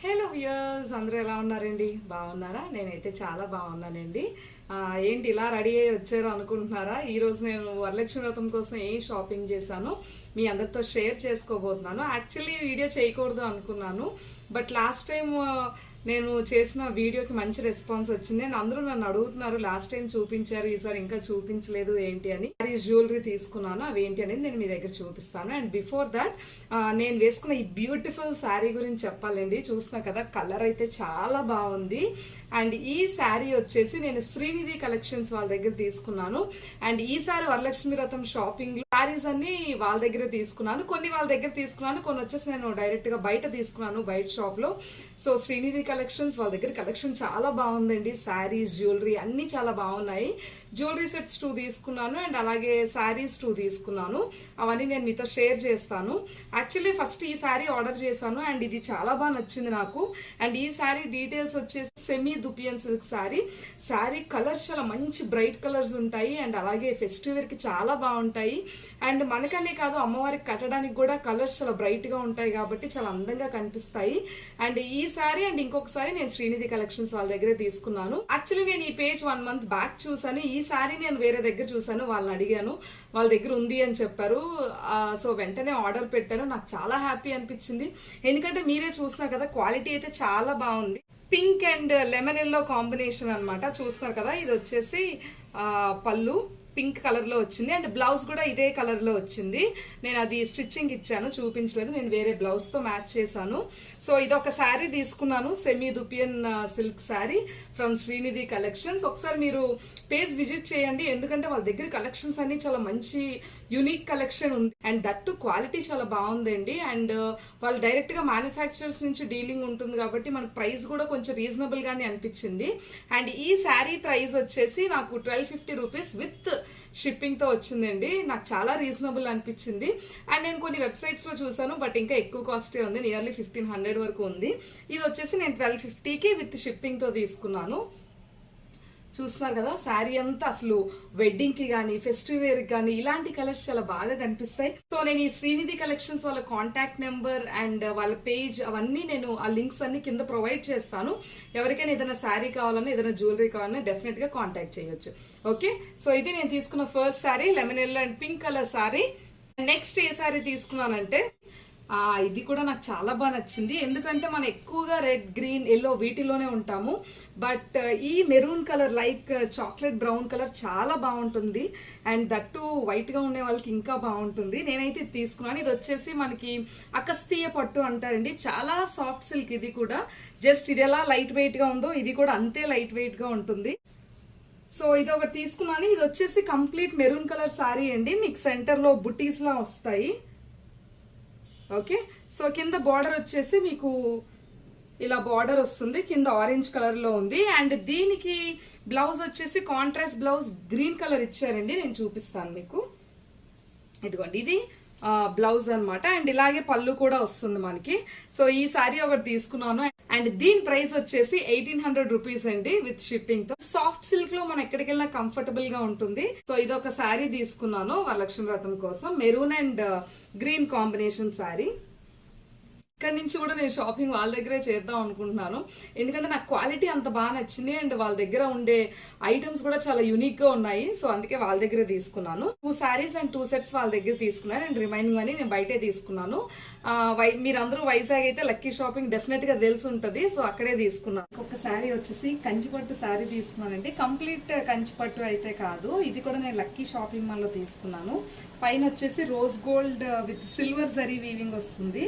Hello viewers, అందరూ ఎలా ఉన్నారండి? బాగున్నారా? నేనైతే చాలా బాగున్నానండి. ఏంటి ఇలా రెడీ అయ్యి వచ్చారు అనుకుంటున్నారా? ఈరోజు నేను వరలక్ష్మి వ్రతం కోసం ఏం షాపింగ్ చేశానో మీ అందరితో షేర్ చేసుకోబోతున్నాను. యాక్చువల్లీ వీడియో చేయకూడదు అనుకున్నాను, బట్ లాస్ట్ టైం నేను చేసిన వీడియోకి మంచి రెస్పాన్స్ వచ్చింది అండ్ అందరూ నన్ను అడుగుతున్నారు, లాస్ట్ టైం చూపించారు ఈసారి ఇంకా చూపించలేదు ఏంటి అని. జ్యువెలరీ తీసుకున్నాను, అవి ఏంటి అనేది నేను మీ దగ్గర చూపిస్తాను. అండ్ బిఫోర్ దట్ నేను వేసుకున్న ఈ బ్యూటిఫుల్ శారీ గురించి చెప్పాలండి. చూస్తున్నా కదా, కలర్ అయితే చాలా బాగుంది. అండ్ ఈ శారీ వచ్చేసి నేను శ్రీనిధి కలెక్షన్స్ వాళ్ళ దగ్గర తీసుకున్నాను. అండ్ ఈసారి వరలక్ష్మి వ్రతం షాపింగ్ శారీస్ అన్ని వాళ్ళ దగ్గర తీసుకున్నాను. కొన్ని వాళ్ళ దగ్గర తీసుకున్నాను, కొన్ని వచ్చేసి నేను డైరెక్ట్ గా బయట తీసుకున్నాను, బయట షాప్ లో. సో శ్రీనిధి కలెక్షన్స్ వాళ్ళ దగ్గర కలెక్షన్ చాలా బాగుందండి. శారీస్, జ్యువెలరీ అన్ని చాలా బాగున్నాయి. జ్యువెలరీ సెట్స్ 2 తీసుకున్నాను అండ్ అలాగే శారీస్ 2 తీసుకున్నాను. అవన్నీ నేను మీతో షేర్ చేస్తాను. యాక్చువల్లీ ఫస్ట్ ఈ శారీ ఆర్డర్ చేశాను అండ్ ఇది చాలా బాగా నచ్చింది నాకు. అండ్ ఈ శారీ డీటెయిల్స్ వచ్చేసి semi dupion silk sari. Sari colours చాలా మంచి బ్రైట్ కలర్స్ ఉంటాయి అండ్ అలాగే ఫెస్టివల్ కి చాలా బాగుంటాయి. అండ్ మనకనే కాదు, అమ్మవారికి కట్టడానికి కూడా కలర్స్ చాలా బ్రైట్ గా ఉంటాయి కాబట్టి చాలా అందంగా కనిపిస్తాయి. అండ్ ఈ శారీ అండ్ ఇంకొకసారి నేను శ్రీనిధి కలెక్షన్స్ వాళ్ళ దగ్గరే తీసుకున్నాను. యాక్చువల్లీ నేను ఈ పేజ్ 1 month బ్యాక్ చూసాను. ఈ శారీ నేను వేరే దగ్గర చూసాను, వాళ్ళని అడిగాను, వాళ్ళ దగ్గర ఉంది అని చెప్పారు. సో వెంటనే ఆర్డర్ పెట్టాను. నాకు చాలా హ్యాపీ అనిపించింది, ఎందుకంటే మీరే చూస్తున్నారు కదా, క్వాలిటీ అయితే చాలా బాగుంది. Pink and lemon yellow combination అన్నమాట. చూస్తున్నారు కదా, ఇది వచ్చేసి పళ్ళు పింక్ కలర్ లో వచ్చింది అండ్ బ్లౌజ్ కూడా ఇదే కలర్ లో వచ్చింది. నేను అది స్టిచ్చింగ్ ఇచ్చాను, చూపించలేదు, నేను వేరే బ్లౌజ్ తో మ్యాచ్ చేశాను. సో ఇది ఒక శారీ తీసుకున్నాను, semi dupion silk sari from Srinidhi collections. ఒకసారి మీరు పేజ్ విజిట్ చేయండి, ఎందుకంటే వాళ్ళ దగ్గర కలెక్షన్స్ అన్ని చాలా మంచి యూనిక్ కలెక్షన్ ఉంది అండ్ దట్టు క్వాలిటీ చాలా బాగుందండి. అండ్ వాళ్ళు డైరెక్ట్ గా మ్యానుఫ్యాక్చరర్స్ నుంచి డీలింగ్ ఉంటుంది కాబట్టి మనకు ప్రైస్ కూడా కొంచెం రీజనబుల్ గానే అనిపించింది. అండ్ ఈ శారీ ప్రైస్ వచ్చేసి నాకు 1250 రూపీస్ విత్ షిప్పింగ్ తో వచ్చిందండి. నాకు చాలా రీజనబుల్ అనిపించింది. అండ్ నేను కొన్ని వెబ్సైట్స్ లో చూసాను, బట్ ఇంకా ఎక్కువ కాస్టే ఉంది, నియర్లీ 1500 వరకు ఉంది. ఇది వచ్చేసి నేను 1250కి విత్ షిప్పింగ్ తో తీసుకున్నాను. చూస్తున్నారు కదా, శారీ అంతా అసలు వెడ్డింగ్ కి కానీ ఫెస్టివ్ వేర్ కి కానీ ఇలాంటి కలర్స్ చాలా బాగా కనిపిస్తాయి. సో నేను ఈ శ్రీనిధి కలెక్షన్స్ వాళ్ళ కాంటాక్ట్ నెంబర్ అండ్ వాళ్ళ పేజ్ అవన్నీ నేను ఆ లింక్స్ అన్ని కింద ప్రొవైడ్ చేస్తాను. ఎవరికైనా ఏదైనా శారీ కావాలన్నా ఏదైనా జ్యువెలరీ కావాలన్నా డెఫినెట్ గా కాంటాక్ట్ చేయొచ్చు. ఓకే, సో ఇది నేను తీసుకున్న first sari, lemon yellow and pink colour sari. Next ఏ శారీ తీసుకున్నానంటే ఇది కూడా నాకు చాలా బాగా నచ్చింది, ఎందుకంటే మనం ఎక్కువగా రెడ్, గ్రీన్, ఎల్లో వీటిలోనే ఉంటాము. బట్ ఈ maroon colour like chocolate brown colour చాలా బాగుంటుంది అండ్ దట్టు వైట్ గా ఉండే వాళ్ళకి ఇంకా బాగుంటుంది. నేనైతే తీసుకున్నాను. ఇది వచ్చేసి మనకి అగస్త్య పట్టు అంటారండి, చాలా సాఫ్ట్ సిల్క్. ఇది కూడా జస్ట్ ఇది ఎలా లైట్ వెయిట్ గా ఉందో ఇది కూడా అంతే లైట్ వెయిట్ గా ఉంటుంది. సో ఇది ఒకటి తీసుకున్నాను. ఇది వచ్చేసి కంప్లీట్ మెరూన్ కలర్ శారీ అండి, మీకు సెంటర్ లో బుటీస్ లా వస్తాయి. ఓకే, సో కింద బార్డర్ వచ్చేసి మీకు ఇలా బార్డర్ వస్తుంది, కింద ఆరెంజ్ కలర్ లో ఉంది. అండ్ దీనికి బ్లౌజ్ వచ్చేసి కాంట్రాస్ట్ బ్లౌజ్ గ్రీన్ కలర్ ఇచ్చారండి, నేను చూపిస్తాను మీకు. ఇదిగోండి, ఇది బ్లౌజ్ అన్నమాట. అండ్ ఇలాగే పళ్ళు కూడా వస్తుంది మనకి. సో ఈ శారీ ఒకటి తీసుకున్నాను అండ్ దీని ప్రైస్ వచ్చేసి 1800 రూపీస్ అండి విత్ షిప్పింగ్ తో. సాఫ్ట్ సిల్క్ లో మనం ఎక్కడికి వెళ్ళినా కంఫర్టబుల్ గా ఉంటుంది. సో ఇది ఒక శారీ తీసుకున్నాను వరలక్ష్మి వ్రతం కోసం, maroon and green combination sari. ఇక్కడ నుంచి కూడా నేను షాపింగ్ వాళ్ళ దగ్గరే చేద్దాం అనుకుంటున్నాను, ఎందుకంటే నాకు క్వాలిటీ అంత బాగా నచ్చింది అండ్ వాళ్ళ దగ్గర ఉండే ఐటమ్స్ కూడా చాలా యూనిక్ గా ఉన్నాయి. సో అందుకే వాళ్ళ దగ్గరే తీసుకున్నాను. 2 శారీస్ అండ్ 2 సెట్స్ వాళ్ళ దగ్గర తీసుకున్నాను అండ్ రిమైనింగ్ అని నేను బయటే తీసుకున్నాను. మీరందరూ వైజాగ్ అయితే లక్కీ షాపింగ్ డెఫినెట్ గా తెలిసి ఉంటది, సో అక్కడే తీసుకున్నాను. ఒక శారీ వచ్చేసి కంచిపట్టు శారీ తీసుకున్నానండి. కంప్లీట్ కంచిపట్టు అయితే కాదు, ఇది కూడా నేను లక్కీ షాపింగ్ మాల్ లో తీసుకున్నాను. పైన వచ్చేసి rose gold with silver zari weaving వస్తుంది.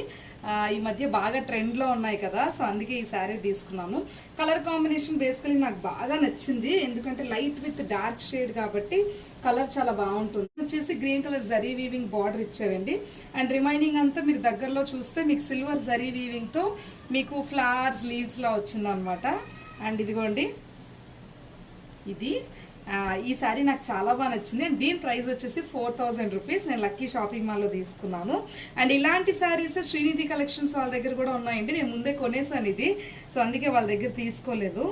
ఈ మధ్య బాగా ట్రెండ్ లో ఉన్నాయి కదా, సో అందుకే ఈ శారీ తీసుకున్నాను. కలర్ కాంబినేషన్ బేసికలీ నాకు బాగా నచ్చింది, ఎందుకంటే లైట్ విత్ డార్క్ షేడ్ కాబట్టి కలర్ చాలా బాగుంటుంది. వచ్చేసి green colour zari weaving border ఇచ్చారండి అండ్ రిమైనింగ్ అంతా మీరు దగ్గరలో చూస్తే మీకు సిల్వర్ జరీ వీవింగ్ తో మీకు ఫ్లవర్స్ లీవ్స్ లా వచ్చింది అనమాట. అండ్ ఇదిగోండి, ఇది ఈ శారీ నాకు చాలా బాగా నచ్చింది అండ్ దీని ప్రైస్ వచ్చేసి 4000 రూపీస్. నేను లక్కీ షాపింగ్ మాల్ లో తీసుకున్నాను. అండ్ ఇలాంటి శారీస్ శ్రీనిధి కలెక్షన్స్ వాళ్ళ దగ్గర కూడా ఉన్నాయండి, నేను ముందే కొనేసాను ఇది, సో అందుకే వాళ్ళ దగ్గర తీసుకోలేదు.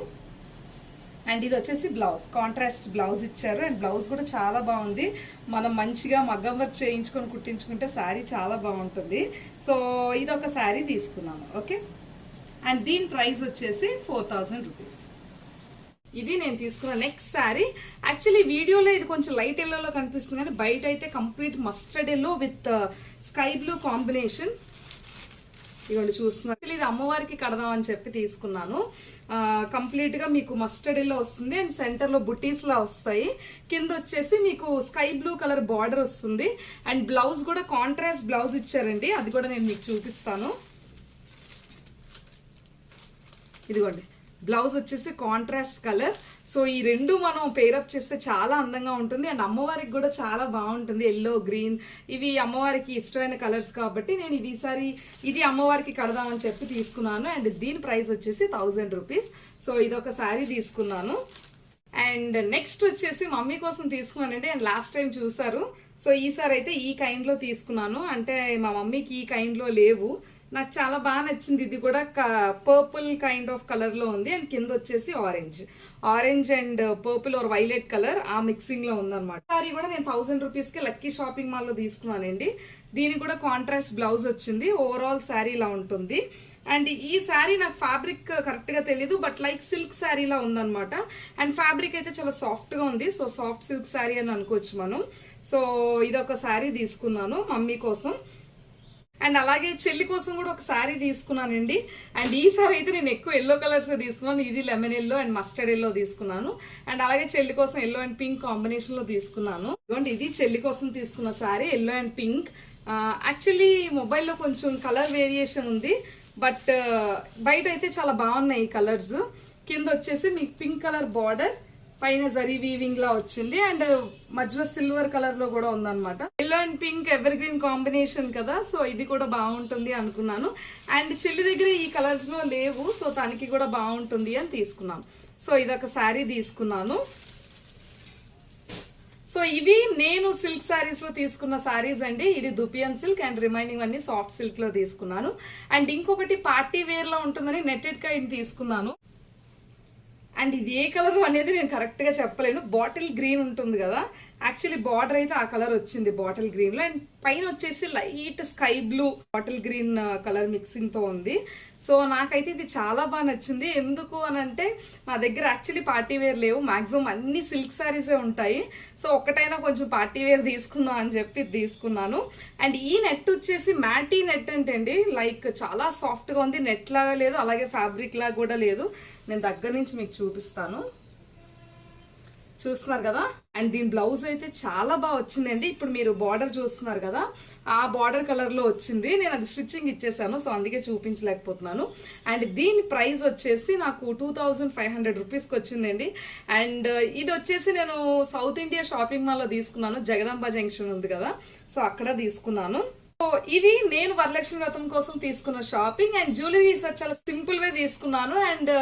అండ్ ఇది వచ్చేసి బ్లౌజ్, కాంట్రాస్ట్ బ్లౌజ్ ఇచ్చారు అండ్ బ్లౌజ్ కూడా చాలా బాగుంది. మనం మంచిగా మగ్గం వర్క్ చేయించుకొని కుట్టించుకుంటే శారీ చాలా బాగుంటుంది. సో ఇది ఒక శారీ తీసుకున్నాను. ఓకే, అండ్ దీని ప్రైస్ వచ్చేసి 4000 రూపీస్. ఇది నేను తీసుకున్న నెక్స్ట్ శారీ. యాక్చువల్లీ వీడియోలో ఇది కొంచెం లైట్ ఎల్లోలో కనిపిస్తుంది కానీ బయట అయితే complete mustard yellow with sky blue combination. ఇవ్వండి చూస్తున్నారు. ఇది అమ్మవారికి కడదామని చెప్పి తీసుకున్నాను. కంప్లీట్ గా మీకు మస్టర్డ్ ఎల్లో వస్తుంది అండ్ సెంటర్ లో బుటీస్ లా వస్తాయి. కింద వచ్చేసి మీకు స్కై బ్లూ కలర్ బార్డర్ వస్తుంది అండ్ బ్లౌజ్ కూడా కాంట్రాస్ట్ బ్లౌజ్ ఇచ్చారండి. అది కూడా నేను మీకు చూపిస్తాను. ఇదిగోండి బ్లౌజ్ వచ్చేసి కాంట్రాస్ట్ కలర్. సో ఈ రెండు మనం పేరప్ చేస్తే చాలా అందంగా ఉంటుంది అండ్ అమ్మవారికి కూడా చాలా బాగుంటుంది. ఎల్లో గ్రీన్ ఇవి అమ్మవారికి ఇష్టమైన కలర్స్ కాబట్టి నేను ఈసారి ఇది అమ్మవారికి కడదామని చెప్పి తీసుకున్నాను. అండ్ దీని ప్రైస్ వచ్చేసి 1000 రూపీస్. సో ఇది ఒక శారీ తీసుకున్నాను. అండ్ నెక్స్ట్ వచ్చేసి మమ్మీ కోసం తీసుకున్నానండి. అండ్ లాస్ట్ టైం చూసారు. సో ఈసారి అయితే ఈ కైండ్ లో తీసుకున్నాను. అంటే మా మమ్మీకి ఈ కైండ్ లో లేవు. నాకు చాలా బాగా నచ్చింది. ఇది కూడా పర్పుల్ కైండ్ ఆఫ్ కలర్ లో ఉంది అండ్ కింద వచ్చేసి orange and purple are violet colour ఆ మిక్సింగ్ లో ఉందన్నమాట. సారీ కూడా నేను 1000 రూపీస్ కి లక్కీ షాపింగ్ మాల్ లో తీసుకున్నానండి. దీనికి కూడా కాంట్రాస్ట్ బ్లౌజ్ వచ్చింది. ఓవరాల్ శారీ ఇలా ఉంటుంది. అండ్ ఈ శారీ నాకు ఫ్యాబ్రిక్ కరెక్ట్ గా తెలీదు బట్ లైక్ సిల్క్ శారీలా ఉందన్నమాట. అండ్ ఫ్యాబ్రిక్ అయితే చాలా సాఫ్ట్ గా ఉంది. సో సాఫ్ట్ సిల్క్ శారీ అని అనుకోవచ్చు మనం. సో ఇది ఒక శారీ తీసుకున్నాను మమ్మీ కోసం. అండ్ అలాగే చెల్లి కోసం కూడా ఒక శారీ తీసుకున్నానండి. అండ్ ఈ సారీ అయితే నేను ఎక్కువ ఎల్లో కలర్స్ తీసుకున్నాను. ఇది lemon yellow and mustard yellow తీసుకున్నాను. అండ్ అలాగే చెల్లి కోసం ఎల్లో అండ్ పింక్ కాంబినేషన్ లో తీసుకున్నాను. ఇది చెల్లి కోసం తీసుకున్న sari yellow and pink. Actually మొబైల్లో కొంచెం కలర్ వేరియేషన్ ఉంది బట్ బయట అయితే చాలా బాగున్నాయి ఈ కలర్స్. కింద వచ్చేసి మీకు పింక్ కలర్ బార్డర్, పైన జరీ వీవింగ్ లా వచ్చింది అండ్ మధ్యలో సిల్వర్ కలర్ లో కూడా ఉందన్నమాట. Yellow and pink ever green combination కదా. సో ఇది కూడా బాగుంటుంది అనుకున్నాను. అండ్ చెల్లి దగ్గర ఈ కలర్స్ లో లేవు. సో తనకి కూడా బాగుంటుంది అని తీసుకున్నాను. సో ఇదొక శారీ తీసుకున్నాను. సో ఇవి నేను సిల్క్ శారీస్ లో తీసుకున్న శారీస్ అండి. ఇది దుపియన్ సిల్క్ అండ్ రిమైనింగ్ అన్ని సాఫ్ట్ సిల్క్ లో తీసుకున్నాను. అండ్ ఇంకొకటి పార్టీ వేర్ లో ఉంటుందని నెట్టెడ్ కైండ్ తీసుకున్నాను. అండ్ ఇది ఏ కలర్ అనేది నేను కరెక్ట్ గా చెప్పలేను. బాటిల్ గ్రీన్ ఉంటుంది కదా, యాక్చువల్లీ బార్డర్ అయితే ఆ కలర్ వచ్చింది బాటిల్ గ్రీన్ లో. అండ్ పైన వచ్చేసి light sky blue bottle green colour mixing తో ఉంది. సో నాకైతే ఇది చాలా బాగా నచ్చింది. ఎందుకు అని అంటే నా దగ్గర యాక్చువల్లీ పార్టీ వేర్ లేవు. మాక్సిమం అన్ని సిల్క్ శారీసే ఉంటాయి. సో ఒక్కటైనా కొంచెం పార్టీ వేర్ తీసుకుందాం అని చెప్పి తీసుకున్నాను. అండ్ ఈ నెట్ వచ్చేసి మ్యాటీ నెట్ అంటండి. లైక్ చాలా సాఫ్ట్ గా ఉంది. నెట్ లాగా లేదు, అలాగే ఫ్యాబ్రిక్ లాగా కూడా లేదు. నేను దగ్గర నుంచి మీకు చూపిస్తాను. చూస్తున్నారు కదా. అండ్ దీని బ్లౌజ్ అయితే చాలా బాగా వచ్చిందండి. ఇప్పుడు మీరు బార్డర్ చూస్తున్నారు కదా, ఆ బార్డర్ కలర్ లో వచ్చింది. నేను అది స్టిచ్చింగ్ ఇచ్చేసాను, సో అందుకే చూపించలేకపోతున్నాను. అండ్ దీని ప్రైస్ వచ్చేసి నాకు 2500 రూపీస్కి వచ్చిందండి. అండ్ ఇది వచ్చేసి నేను సౌత్ ఇండియా షాపింగ్ మాల్ లో తీసుకున్నాను. జగదాంబ జంక్షన్ ఉంది కదా, సో అక్కడ తీసుకున్నాను. సో ఇవి నేను వరలక్ష్మి వ్రతం కోసం తీసుకున్న షాపింగ్. అండ్ జ్యువెలరీ చాలా సింపుల్ వే తీసుకున్నాను. అండ్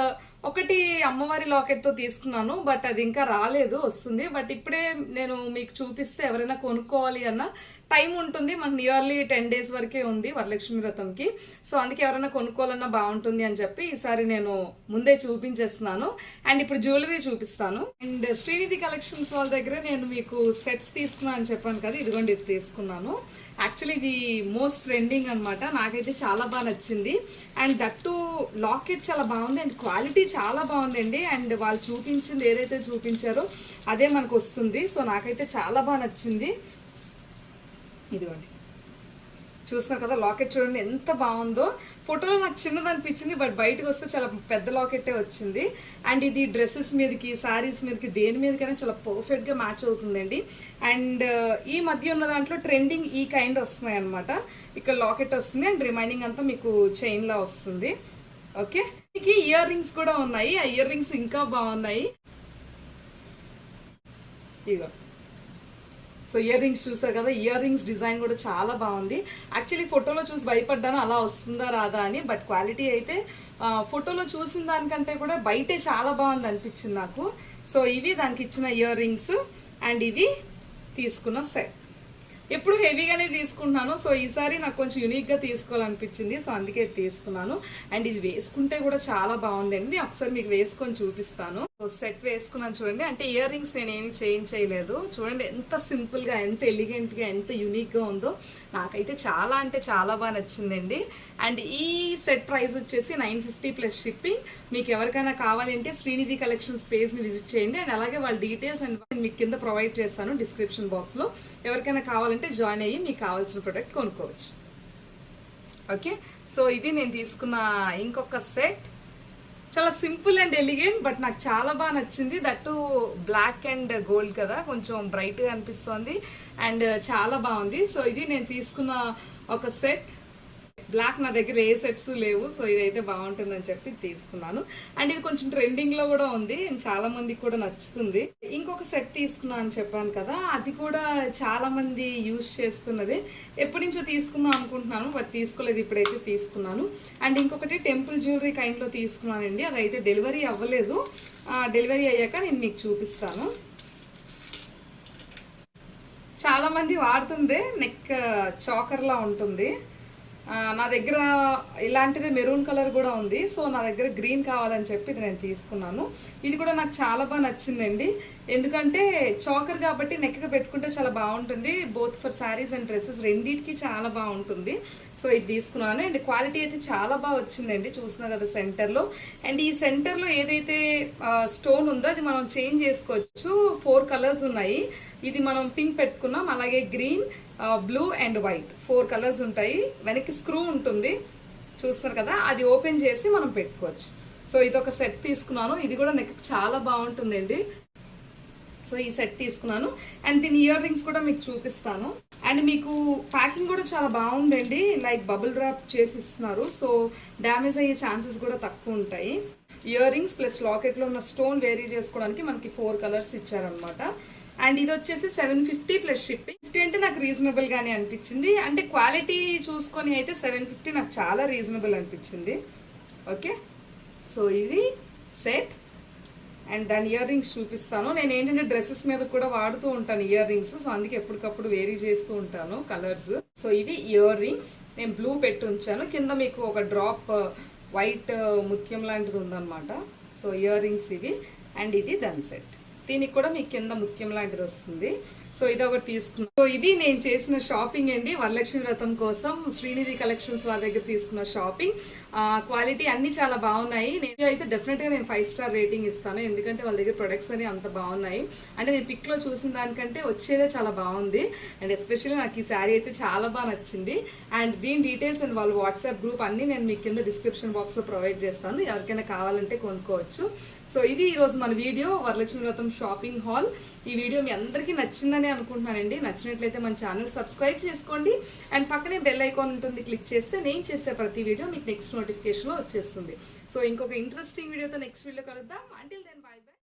ఒకటి అమ్మవారి లాకెట్ తో తీసుకున్నాను బట్ అది ఇంకా రాలేదు, వస్తుంది. బట్ ఇప్పుడే నేను మీకు చూపిస్తే ఎవరైనా కొనుక్కోవాలి అన్న టైం ఉంటుంది. మనకు నియర్లీ 10 days వరకే ఉంది వరలక్ష్మి వ్రతంకి. సో అందుకే ఎవరైనా కొనుక్కోవాలన్నా బాగుంటుంది అని చెప్పి ఈసారి నేను ముందే చూపించేస్తున్నాను. అండ్ ఇప్పుడు జ్యువెలరీ చూపిస్తాను. అండ్ శ్రీనిధి కలెక్షన్స్ వాళ్ళ దగ్గర నేను మీకు సెట్స్ తీసుకున్నాను అని చెప్పాను కదా, ఇదిగోండి ఇది తీసుకున్నాను. యాక్చువల్లీ ఇది మోస్ట్ ట్రెండింగ్ అనమాట. నాకైతే చాలా బాగా నచ్చింది. అండ్ దట్టు లాకెట్ చాలా బాగుంది అండ్ క్వాలిటీ చాలా బాగుందండి. అండ్ వాళ్ళు చూపించింది ఏదైతే చూపించారో అదే మనకు వస్తుంది. సో నాకైతే చాలా బాగా నచ్చింది. ఇదిగోండి చూస్తున్నారు కదా, లాకెట్ చూడండి ఎంత బాగుందో. ఫోటోలో నాకు చిన్నది అనిపించింది బట్ బయటకు వస్తే చాలా పెద్ద లాకెట్టే వచ్చింది. అండ్ ఇది డ్రెస్సెస్ మీదకి, శారీస్ మీదకి, దేని మీదకైనా చాలా పర్ఫెక్ట్ గా మ్యాచ్ అవుతుందండి. అండ్ ఈ మధ్య ఉన్న దాంట్లో ట్రెండింగ్ ఈ కైండ్ వస్తున్నాయి అనమాట. ఇక్కడ లాకెట్ వస్తుంది అండ్ రిమైనింగ్ అంతా మీకు చైన్ లా వస్తుంది. ఓకే, దీనికి ఇయర్ రింగ్స్ కూడా ఉన్నాయి. ఆ ఇయర్ రింగ్స్ ఇంకా బాగున్నాయి. ఇదిగో సో ఇయర్ రింగ్స్ చూస్తారు కదా, ఇయర్ రింగ్స్ డిజైన్ కూడా చాలా బాగుంది. యాక్చువల్లీ ఫోటోలో చూసి భయపడ్డాను అలా వస్తుందా రాదా అని, బట్ క్వాలిటీ అయితే ఫోటోలో చూసిన దానికంటే కూడా బయటే చాలా బాగుంది అనిపించింది నాకు. సో ఇవి దానికి ఇచ్చిన ఇయర్ రింగ్స్ అండ్ ఇది తీసుకున్న సెట్. ఎప్పుడు హెవీగానే తీసుకుంటున్నాను. సో ఈసారి నాకు కొంచెం యూనిక్గా తీసుకోవాలనిపించింది, సో అందుకే తీసుకున్నాను. అండ్ ఇది వేసుకుంటే కూడా చాలా బాగుందండి. ఒకసారి మీకు వేసుకొని చూపిస్తాను. సెట్ వేసుకున్నాను చూడండి. అంటే ఇయర్ రింగ్స్ నేను ఏమి చేంజ్ చేయలేదు. చూడండి ఎంత సింపుల్ గా, ఎంత ఎలిగెంట్ గా, ఎంత యూనిక్ గా ఉందో. నాకైతే చాలా అంటే చాలా బాగా నచ్చిందండి. అండ్ ఈ సెట్ ప్రైస్ వచ్చేసి 950 ప్లస్ షిప్పింగ్. మీకు ఎవరికైనా కావాలంటే శ్రీనిధి కలెక్షన్స్ పేజ్ ని విజిట్ చేయండి. అండ్ అలాగే వాళ్ళ డీటెయిల్స్ అండ్ మీకు కింద ప్రొవైడ్ చేస్తాను డిస్క్రిప్షన్ బాక్స్ లో. ఎవరికైనా కావాలంటే జాయిన్ అయ్యి మీకు కావాల్సిన ప్రొడక్ట్ కొనుక్కోవచ్చు. ఓకే, సో ఇది నేను తీసుకున్న ఇంకొక సెట్. చాలా సింపుల్ అండ్ ఎలిగెంట్, బట్ నాకు చాలా బాగా నచ్చింది. దట్టు బ్లాక్ అండ్ గోల్డ్ కదా, కొంచెం బ్రైట్గా అనిపిస్తుంది అండ్ చాలా బాగుంది. సో ఇది నేను తీసుకున్న ఒక సెట్. బ్లాక్ నా దగ్గర ఏ సెట్స్ లేవు, సో ఇదైతే బాగుంటుందని చెప్పి తీసుకున్నాను. అండ్ ఇది కొంచెం ట్రెండింగ్ లో కూడా ఉంది, చాలా మందికి కూడా నచ్చుతుంది. ఇంకొక సెట్ తీసుకున్నా అని చెప్పాను కదా, అది కూడా చాలా మంది యూజ్ చేస్తున్నది. ఎప్పటి నుంచో తీసుకుందాం అనుకుంటున్నాను, బట్ తీసుకోలేదు, ఇప్పుడైతే తీసుకున్నాను. అండ్ ఇంకొకటి టెంపుల్ జ్యువెలరీ కైండ్ లో తీసుకున్నానండి. అదైతే డెలివరీ అవ్వలేదు. డెలివరీ అయ్యాక నేను మీకు చూపిస్తాను. చాలా మంది వాడుతుండే నెక్ చాకర్ లా ఉంటుంది. నా దగ్గర ఇలాంటిదే మెరూన్ కలర్ కూడా ఉంది. సో నా దగ్గర గ్రీన్ కావాలని చెప్పి ఇది నేను తీసుకున్నాను. ఇది కూడా నాకు చాలా బాగా నచ్చిందండి. ఎందుకంటే చాకర్ కాబట్టి నెక్కి పెట్టుకుంటే చాలా బాగుంటుంది. Both for saris and dresses రెండింటికి చాలా బాగుంటుంది. సో ఇది తీసుకున్నాను. అండ్ క్వాలిటీ అయితే చాలా బాగా వచ్చిందండి. చూస్తున్నా కదా సెంటర్లో. అండ్ ఈ సెంటర్లో ఏదైతే స్టోన్ ఉందో అది మనం చేంజ్ చేసుకోవచ్చు. 4 కలర్స్ ఉన్నాయి. ఇది మనం పింక్ పెట్టుకున్నాం, అలాగే green, blue and white 4 colours ఉంటాయి. వెనక్కి స్క్రూ ఉంటుంది, చూస్తున్నారు కదా, అది ఓపెన్ చేసి మనం పెట్టుకోవచ్చు. సో ఇది ఒక సెట్ తీసుకున్నాను. ఇది కూడా నెక్ చాలా బాగుంటుందండి. సో ఈ సెట్ తీసుకున్నాను. అండ్ దీని ఇయర్ రింగ్స్ కూడా మీకు చూపిస్తాను. అండ్ మీకు ప్యాకింగ్ కూడా చాలా బాగుందండి. లైక్ బబుల్ ర్యాప్ చేసి ఇస్తున్నారు. సో డ్యామేజ్ అయ్యే ఛాన్సెస్ కూడా తక్కువ ఉంటాయి. ఇయర్ రింగ్స్ ప్లస్ లాకెట్లో ఉన్న స్టోన్ వేరీ చేసుకోవడానికి మనకి 4 కలర్స్ ఇచ్చారనమాట. అండ్ ఇది వచ్చేసి 750 ప్లస్ షిప్పింగ్. 50 అంటే నాకు రీజనబుల్ గానే అనిపించింది. అంటే క్వాలిటీ చూసుకొని అయితే 750 నాకు చాలా రీజనబుల్ అనిపించింది. ఓకే, సో ఇది సెట్. అండ్ దాని ఇయర్ రింగ్స్ చూపిస్తాను. నేను ఏంటంటే డ్రెస్సెస్ మీద కూడా వాడుతూ ఉంటాను ఇయర్ రింగ్స్. సో అందుకే ఎప్పటికప్పుడు వేరీ చేస్తూ ఉంటాను కలర్స్. సో ఇవి ఇయర్ రింగ్స్. నేను బ్లూ పెట్టి ఉంచాను. కింద మీకు ఒక డ్రాప్ వైట్ ముత్యం లాంటిది ఉందన్నమాట. సో ఇయర్ రింగ్స్ ఇవి. అండ్ ఇది దాని సెట్. దీనికి కూడా మీకు కింద ముత్యం లాంటిది వస్తుంది. సో ఇది ఒకటి తీసుకున్నాను. సో ఇది నేను చేసిన షాపింగ్ అండి వరలక్ష్మి వ్రతం కోసం శ్రీనిధి కలెక్షన్స్ వాళ్ళ దగ్గర తీసుకున్న షాపింగ్. క్వాలిటీ అన్ని చాలా బాగున్నాయి. నేను అయితే డెఫినెట్గా నేను 5 స్టార్ రేటింగ్ ఇస్తాను. ఎందుకంటే వాళ్ళ దగ్గర ప్రొడక్ట్స్ అని అంత బాగున్నాయి. అంటే నేను పిక్లో చూసిన దానికంటే వచ్చేదే చాలా బాగుంది. అండ్ ఎస్పెషల్లీ నాకు ఈ శారీ అయితే చాలా బాగా నచ్చింది. అండ్ దీని డీటెయిల్స్ అండ్ వాళ్ళ వాట్సాప్ గ్రూప్ అన్ని నేను మీకు కింద డిస్క్రిప్షన్ బాక్స్లో ప్రొవైడ్ చేస్తాను. ఎవరికైనా కావాలంటే కొనుక్కోవచ్చు. సో ఇది ఈరోజు మన వీడియో వరలక్ష్మి వ్రతం షాపింగ్ హాల్. ఈ వీడియో మీ అందరికీ నచ్చిందని అనుకుంటున్నానండి. నచ్చినట్లయితే మన ఛానల్ సబ్స్క్రైబ్ చేసుకోండి. అండ్ పక్కనే బెల్ ఐకాన్ ఉంటుంది, క్లిక్ చేస్తే నేను చేసే ప్రతి వీడియో మీకు నెక్స్ట్ నోటిఫికేషన్లో వచ్చేస్తుంది. సో ఇంకొక ఇంట్రెస్టింగ్ వీడియోతో నెక్స్ట్ వీడియో కలుద్దాం. Until then bye by.